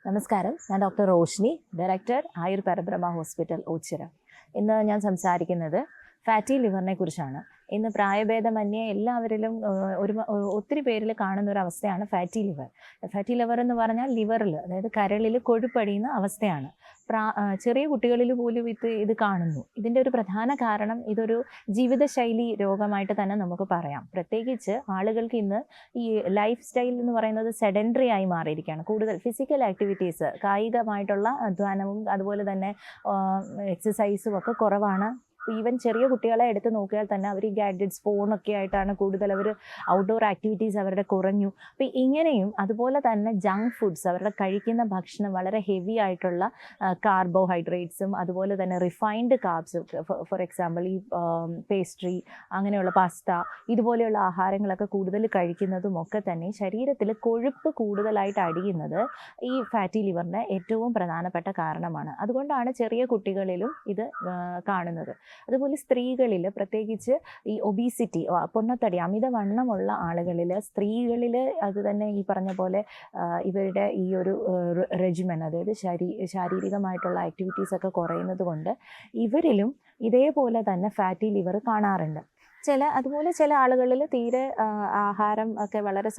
നമസ്കാരം, ഞാൻ doctor Roshni, director ആയുർ പരബ്രഹ്മ hospital, Ochira. ഇന്ന് ഞാൻ സംസാരിക്കുന്നത് ഫാറ്റി ലിവറിനെ കുറിച്ചാണ്. ഇന്ന് പ്രായഭേദമന്യേ എല്ലാവരിലും ഒത്തിരി പേരിൽ കാണുന്ന ഒരു അവസ്ഥയാണ് ഫാറ്റി ലിവർ. ഫാറ്റി ലിവർ എന്ന് പറഞ്ഞാൽ ലിവറിൽ, അതായത് കരളിൽ കൊഴുപ്പടിയുന്ന അവസ്ഥയാണ്. ചെറിയ കുട്ടികളിൽ പോലും ഇത് കാണുന്നു. ഇതിൻ്റെ ഒരു പ്രധാന കാരണം ഇതൊരു ജീവിതശൈലി രോഗമായിട്ട് തന്നെ നമുക്ക് പറയാം. പ്രത്യേകിച്ച് ആളുകൾക്ക് ഇന്ന് ഈ ലൈഫ് സ്റ്റൈൽ എന്ന് പറയുന്നത് സെഡൻഡറി ആയി മാറിയിരിക്കുകയാണ്. കൂടുതൽ ഫിസിക്കൽ ആക്ടിവിറ്റീസ്, കായികമായിട്ടുള്ള അധ്വാനവും അതുപോലെ തന്നെ എക്സസൈസും ഒക്കെ കുറവാണ്. ഈവൻ ചെറിയ കുട്ടികളെ എടുത്ത് നോക്കിയാൽ തന്നെ അവർ ഈ ഗാഡ്ജറ്റ്സ്, ഫോണൊക്കെ ആയിട്ടാണ് കൂടുതൽ. അവർ ഔട്ട്ഡോർ ആക്ടിവിറ്റീസ് അവരുടെ കുറഞ്ഞു. അപ്പോൾ ഇങ്ങനെയും അതുപോലെ തന്നെ ജങ്ക് ഫുഡ്സ്, അവരുടെ കഴിക്കുന്ന ഭക്ഷണം വളരെ ഹെവി ആയിട്ടുള്ള കാർബോഹൈഡ്രേറ്റ്സും അതുപോലെ തന്നെ റിഫൈൻഡ് കാർബ്സും, ഫോർ എക്സാമ്പിൾ ഈ പേസ്ട്രി, അങ്ങനെയുള്ള പാസ്ത, ഇതുപോലെയുള്ള ആഹാരങ്ങളൊക്കെ കൂടുതൽ കഴിക്കുന്നതും ഒക്കെ തന്നെ ശരീരത്തിൽ കൊഴുപ്പ് കൂടുതലായിട്ട് അടിയുന്നത് ഈ ഫാറ്റി ലിവറിൻ്റെ ഏറ്റവും പ്രധാനപ്പെട്ട കാരണമാണ്. അതുകൊണ്ടാണ് ചെറിയ കുട്ടികളിലും ഇത് കാണുന്നത്. അതുപോലെ സ്ത്രീകളിൽ, പ്രത്യേകിച്ച് ഈ ഒബീസിറ്റി, പൊണ്ണത്തടി, അമിതവണ്ണമുള്ള ആളുകളിൽ, സ്ത്രീകളിൽ അത് തന്നെ ഈ പറഞ്ഞ പോലെ ഇവരുടെ ഈ ഒരു റെജിമൻ, അതായത് ശാരീരികമായിട്ടുള്ള ആക്ടിവിറ്റീസൊക്കെ കുറയുന്നത് കൊണ്ട് ഇവരിലും ഇതേപോലെ തന്നെ ഫാറ്റി ലിവർ കാണാറുണ്ട്. അതുപോലെ ചില ആളുകളിൽ തീരെ ആഹാരം ഒക്കെ വളരെ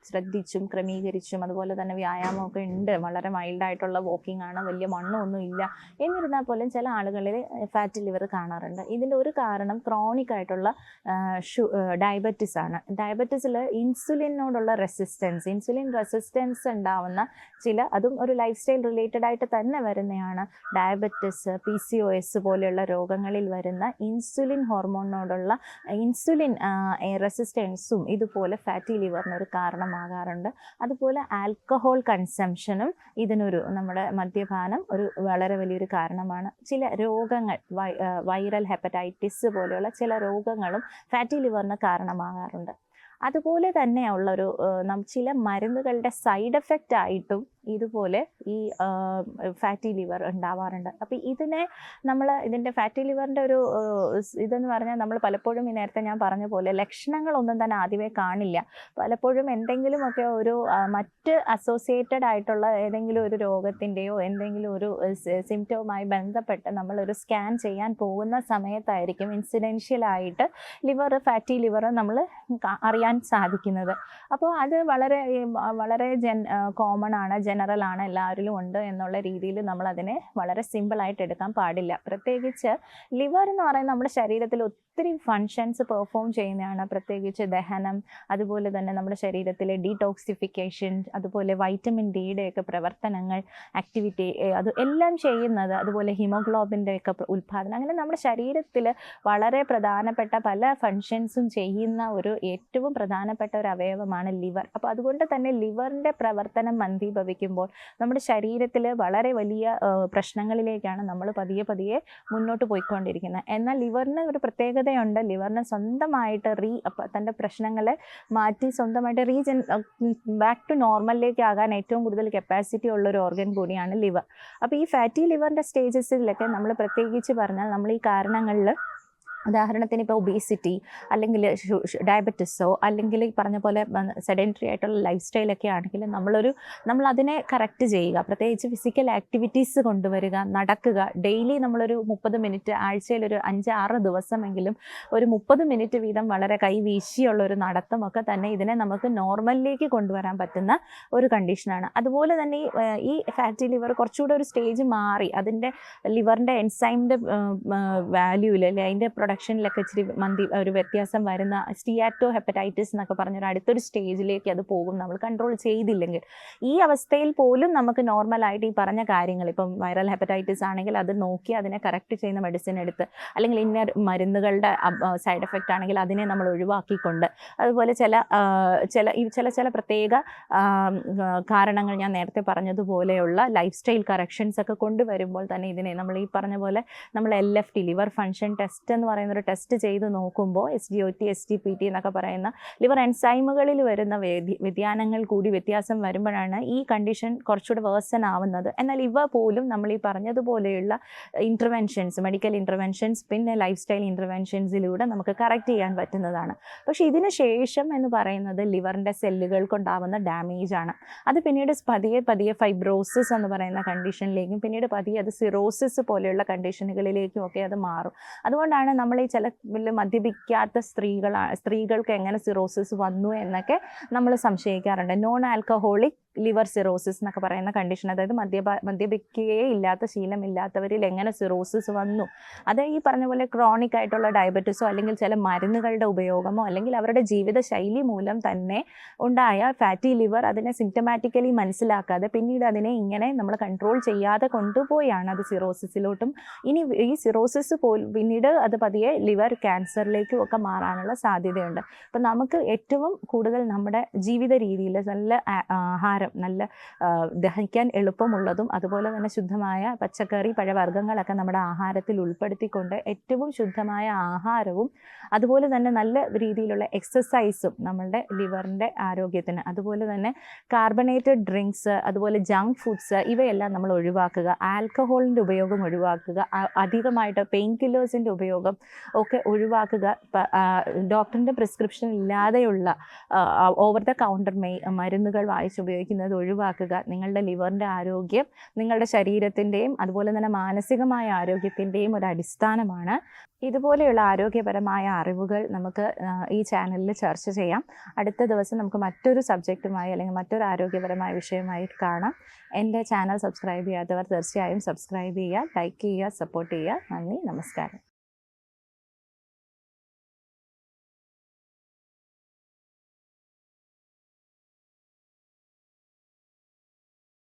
ശ്രദ്ധിച്ചും ക്രമീകരിച്ചും അതുപോലെ തന്നെ വ്യായാമമൊക്കെ ഉണ്ട്, വളരെ മൈൽഡായിട്ടുള്ള വാക്കിംഗ് ആണ്, വലിയ വണ്ണമൊന്നും ഇല്ല, എന്നിരുന്നാൽ പോലും ചില ആളുകളിൽ ഫാറ്റി ലിവർ കാണാറുണ്ട്. ഇതിൻ്റെ ഒരു കാരണം ക്രോണിക് ആയിട്ടുള്ള ഡയബറ്റിസ് ആണ്. ഡയബറ്റിസിൽ ഇൻസുലിനോടുള്ള ഇൻസുലിൻ റെസിസ്റ്റൻസ് ഉണ്ടാവുന്ന അതും ഒരു ലൈഫ് സ്റ്റൈൽ റിലേറ്റഡ് ആയിട്ട് തന്നെ വരുന്നതാണ്. ഡയബറ്റിസ്, PCOS പോലെയുള്ള രോഗങ്ങളിൽ വരുന്ന ഇൻസുലിൻ ഹോർമോണിനോടുള്ള ഇൻസുലിൻ റെസിസ്റ്റൻസും ഇതുപോലെ ഫാറ്റി ലിവറിനൊരു കാരണമാകാറുണ്ട്. അതുപോലെ ആൽക്കഹോൾ കൺസംഷനും നമ്മുടെ മദ്യപാനം ഒരു വളരെ വലിയൊരു കാരണമാണ്. ചില രോഗങ്ങൾ, വൈറൽ ഹെപ്പറ്റൈറ്റിസ് പോലെയുള്ള ചില രോഗങ്ങളും ഫാറ്റി ലിവറിന് കാരണമാകാറുണ്ട്. അതുപോലെ തന്നെയുള്ളൊരു ചില മരുന്നുകളുടെ സൈഡ് എഫക്റ്റ് ആയിട്ടും ഇതുപോലെ ഈ ഫാറ്റി ലിവർ ഉണ്ടാവാറുണ്ട്. അപ്പോൾ ഇതിൻ്റെ ഫാറ്റി ലിവറിൻ്റെ ഒരു ഇതെന്ന് പറഞ്ഞാൽ നമ്മൾ പലപ്പോഴും ഈ നേരത്തെ ഞാൻ പറഞ്ഞ പോലെ ലക്ഷണങ്ങളൊന്നും തന്നെ ആദ്യമേ കാണില്ല. പലപ്പോഴും എന്തെങ്കിലുമൊക്കെ ഒരു മറ്റ് അസോസിയേറ്റഡ് ആയിട്ടുള്ള ഏതെങ്കിലും ഒരു രോഗത്തിൻ്റെയോ എന്തെങ്കിലും ഒരു സിംറ്റവുമായി ബന്ധപ്പെട്ട് നമ്മളൊരു സ്കാൻ ചെയ്യാൻ പോകുന്ന സമയത്തായിരിക്കും ഇൻസിഡൻഷ്യലായിട്ട് ഫാറ്റി ലിവർ നമ്മൾ അറിയാൻ സാധിക്കുന്നത്. അപ്പോൾ അത് വളരെ വളരെ കോമൺ ആണ്, ജനറൽ ആണ്, എല്ലാവരിലും ഉണ്ട് എന്നുള്ള രീതിയിൽ നമ്മൾ അതിനെ വളരെ സിമ്പിളായിട്ട് എടുക്കാൻ പാടില്ല. പ്രത്യേകിച്ച് ലിവർ എന്ന് പറയുന്നത് നമ്മുടെ ശരീരത്തിൽ ഒത്തിരി ഫങ്ഷൻസ് പെർഫോം ചെയ്യുന്നതാണ്. പ്രത്യേകിച്ച് ദഹനം, അതുപോലെ തന്നെ നമ്മുടെ ശരീരത്തിലെ ഡീടോക്സിഫിക്കേഷൻ, അതുപോലെ വൈറ്റമിൻ ഡിയുടെ ഒക്കെ പ്രവർത്തനങ്ങൾ, ആക്ടിവിറ്റി, അത് എല്ലാം ചെയ്യുന്നത്, അതുപോലെ ഹിമോഗ്ലോബിൻ്റെ ഒക്കെ ഉൽപ്പാദനം, അങ്ങനെ നമ്മുടെ ശരീരത്തിൽ വളരെ പ്രധാനപ്പെട്ട പല ഫങ്ഷൻസും ചെയ്യുന്ന ഏറ്റവും പ്രധാനപ്പെട്ട ഒരു അവയവമാണ് ലിവർ. അപ്പോൾ അതുകൊണ്ട് തന്നെ ലിവറിൻ്റെ പ്രവർത്തനം മന്ദീഭവിക്കുമ്പോൾ നമ്മുടെ ശരീരത്തിൽ വളരെ വലിയ പ്രശ്നങ്ങളിലേക്കാണ് നമ്മൾ പതിയെ മുന്നോട്ട് പോയിക്കൊണ്ടിരിക്കുന്നത്. എന്നാൽ ലിവറിന് ഒരു പ്രത്യേകതയുണ്ട്. ലിവറിന് സ്വന്തമായിട്ട് തൻ്റെ പ്രശ്നങ്ങളെ മാറ്റി സ്വന്തമായിട്ട് ബാക്ക് ടു നോർമലിലേക്ക് ആകാൻ ഏറ്റവും കൂടുതൽ കപ്പാസിറ്റി ഉള്ളൊരു ഓർഗൻ കൂടിയാണ് ലിവർ. അപ്പോൾ ഈ ഫാറ്റി ലിവറിൻ്റെ സ്റ്റേജസിലൊക്കെ നമ്മൾ പ്രത്യേകിച്ച് പറഞ്ഞാൽ നമ്മൾ ഈ കാരണങ്ങളിൽ, ഉദാഹരണത്തിന് ഇപ്പോൾ ഒബീസിറ്റി അല്ലെങ്കിൽ ഡയബറ്റിസോ അല്ലെങ്കിൽ ഈ പറഞ്ഞ പോലെ സെഡൻറ്ററി ആയിട്ടുള്ള ലൈഫ് സ്റ്റൈലൊക്കെ ആണെങ്കിൽ നമ്മൾ അതിനെ കറക്റ്റ് ചെയ്യുക. പ്രത്യേകിച്ച് ഫിസിക്കൽ ആക്ടിവിറ്റീസ് കൊണ്ടുവരിക, നടക്കുക. ഡെയിലി നമ്മളൊരു 30 മിനിറ്റ്, ആഴ്ചയിൽ ഒരു 5-6 ദിവസമെങ്കിലും ഒരു 30 മിനിറ്റ് വീതം വളരെ കൈവീശിയുള്ള ഒരു നടത്തമൊക്കെ തന്നെ ഇതിനെ നമുക്ക് നോർമലിലേക്ക് കൊണ്ടുവരാൻ പറ്റുന്ന ഒരു കണ്ടീഷനാണ്. അതുപോലെ തന്നെ ഈ ഫാറ്റി ലിവർ കുറച്ചുകൂടെ ഒരു സ്റ്റേജ് മാറി അതിൻ്റെ ലിവറിൻ്റെ എൻസൈമിൻ്റെ വാല്യൂവിൽ, അല്ലെങ്കിൽ അതിൻ്റെ പ്രൊഡക്ഷനിലൊക്കെ ഇച്ചിരി ഒരു വ്യത്യാസം വരുന്ന സ്റ്റിയാറ്റോ ഹെപ്പറ്റൈറ്റിസ് എന്നൊക്കെ പറഞ്ഞൊരു അടുത്തൊരു സ്റ്റേജിലേക്ക് അത് പോകും നമ്മൾ കൺട്രോൾ ചെയ്തില്ലെങ്കിൽ. ഈ അവസ്ഥയിൽ പോലും നമുക്ക് നോർമലായിട്ട് ഈ പറഞ്ഞ കാര്യങ്ങൾ, ഇപ്പം വൈറൽ ഹെപ്പറ്റൈറ്റിസ് ആണെങ്കിൽ അത് നോക്കി അതിനെ കറക്റ്റ് ചെയ്യുന്ന മെഡിസിൻ എടുത്ത്, അല്ലെങ്കിൽ ഇന്ന മരുന്നുകളുടെ സൈഡ് എഫക്റ്റ് ആണെങ്കിൽ അതിനെ നമ്മൾ ഒഴിവാക്കിക്കൊണ്ട്, അതുപോലെ ചില പ്രത്യേക കാരണങ്ങൾ ഞാൻ നേരത്തെ പറഞ്ഞതുപോലെയുള്ള ലൈഫ് സ്റ്റൈൽ കറക്ഷൻസ് ഒക്കെ കൊണ്ടുവരുമ്പോൾ തന്നെ ഇതിനെ നമ്മൾ ഈ പറഞ്ഞ പോലെ നമ്മൾ LFT, ലിവർ ഫങ്ഷൻ ടെസ്റ്റ് എന്ന് പറയുന്ന ഒരു ടെസ്റ്റ് ചെയ്ത് നോക്കുമ്പോൾ SGOT SGPT എന്നൊക്കെ പറയുന്ന ലിവർ എൻസൈമുകളിൽ വരുന്ന വ്യതിയാനങ്ങൾ കൂടി വ്യത്യാസം വരുമ്പോഴാണ് ഈ കണ്ടീഷൻ കുറച്ചുകൂടെ വേഴ്സൺ ആവുന്നത്. എന്നാൽ ഇവ പോലും നമ്മൾ ഈ പറഞ്ഞതുപോലെയുള്ള ഇൻ്റർവെൻഷൻസ്, മെഡിക്കൽ ഇൻ്റർവെൻഷൻസ്, പിന്നെ ലൈഫ് സ്റ്റൈൽ ഇൻ്റർവെൻഷൻസിലൂടെ നമുക്ക് കറക്റ്റ് ചെയ്യാൻ പറ്റുന്നതാണ്. പക്ഷേ ഇതിന് ശേഷം എന്ന് പറയുന്നത് ലിവറിൻ്റെ സെല്ലുകൾക്കുണ്ടാവുന്ന ഡാമേജ് ആണ്. അത് പിന്നീട് പതിയെ ഫൈബ്രോസിസ് എന്ന് പറയുന്ന കണ്ടീഷനിലേക്കും പിന്നീട് പതിയെ അത് സിറോസിസ് പോലെയുള്ള കണ്ടീഷനുകളിലേക്കും ഒക്കെ അത് മാറും. അതുകൊണ്ടാണ് നമ്മൾ ഈ ചില മദ്യപിക്കാത്ത സ്ത്രീകൾക്ക് എങ്ങനെ സിറോസിസ് വന്നു എന്നൊക്കെ നമ്മൾ സംശയിക്കാറുണ്ട്. നോൺ ആൽക്കഹോളിക് ലിവർ സിറോസിസ് എന്നൊക്കെ പറയുന്ന കണ്ടീഷൻ, അതായത് മദ്യപിക്കുകയേ ഇല്ലാത്ത ശീലമില്ലാത്തവരിൽ എങ്ങനെ സിറോസിസ് വന്നു, അത് ഈ പറഞ്ഞ പോലെ ക്രോണിക് ആയിട്ടുള്ള ഡയബറ്റിസോ അല്ലെങ്കിൽ ചില മരുന്നുകളുടെ ഉപയോഗമോ അല്ലെങ്കിൽ അവരുടെ ജീവിതശൈലി മൂലം തന്നെ ഉണ്ടായ ഫാറ്റി ലിവർ അതിനെ സിംറ്റമാറ്റിക്കലി മനസ്സിലാക്കാതെ പിന്നീട് അതിനെ ഇങ്ങനെ നമ്മൾ കൺട്രോൾ ചെയ്യാതെ കൊണ്ടുപോയാണ് അത് സിറോസിസിലോട്ടും, ഇനി ഈ സിറോസിസ് പിന്നീട് അത് പതിയെ ലിവർ ക്യാൻസറിലേക്കും ഒക്കെ മാറാനുള്ള സാധ്യതയുണ്ട്. അപ്പം നമുക്ക് ഏറ്റവും കൂടുതൽ നമ്മുടെ ജീവിത രീതിയിൽ നല്ല ആഹാരം, നല്ല ദഹിക്കാൻ എളുപ്പമുള്ളതും അതുപോലെ തന്നെ ശുദ്ധമായ പച്ചക്കറി പഴവർഗ്ഗങ്ങളൊക്കെ നമ്മുടെ ആഹാരത്തിൽ ഉൾപ്പെടുത്തിക്കൊണ്ട് ഏറ്റവും ശുദ്ധമായ ആഹാരവും അതുപോലെ തന്നെ നല്ല രീതിയിലുള്ള എക്സസൈസും നമ്മളുടെ ലിവറിൻ്റെ ആരോഗ്യത്തിന്, അതുപോലെ തന്നെ കാർബണേറ്റഡ് ഡ്രിങ്ക്സ്, അതുപോലെ ജങ്ക് ഫുഡ്സ് ഇവയെല്ലാം നമ്മൾ ഒഴിവാക്കുക. ആൽക്കഹോളിൻ്റെ ഉപയോഗം ഒഴിവാക്കുക. അധികമായിട്ട് പെയിൻ കില്ലേഴ്സിൻ്റെ ഉപയോഗം ഒക്കെ ഒഴിവാക്കുക. ഡോക്ടറിൻ്റെ പ്രിസ്ക്രിപ്ഷൻ ഇല്ലാതെയുള്ള ഓവർ ദ കൗണ്ടർ മരുന്നുകൾ വായിച്ചുപയോഗിക്കുന്നത് ഒഴിവാക്കുക. നിങ്ങളുടെ ലിവറിൻ്റെ ആരോഗ്യം നിങ്ങളുടെ ശരീരത്തിൻ്റെയും അതുപോലെ തന്നെ മാനസികമായ ആരോഗ്യത്തിൻ്റെയും ഒരു അടിസ്ഥാനമാണ്. ഇതുപോലെയുള്ള ആരോഗ്യപരമായ അറിവുകൾ നമുക്ക് ഈ ചാനലിൽ ചർച്ച ചെയ്യാം. അടുത്ത ദിവസം നമുക്ക് മറ്റൊരു സബ്ജക്റ്റുമായി അല്ലെങ്കിൽ മറ്റൊരു ആരോഗ്യപരമായ വിഷയമായി കാണാം. എൻ്റെ ചാനൽ സബ്സ്ക്രൈബ് ചെയ്യാത്തവർ തീർച്ചയായും സബ്സ്ക്രൈബ് ചെയ്യുക, ലൈക്ക് ചെയ്യുക, സപ്പോർട്ട് ചെയ്യുക. നന്ദി, നമസ്കാരം.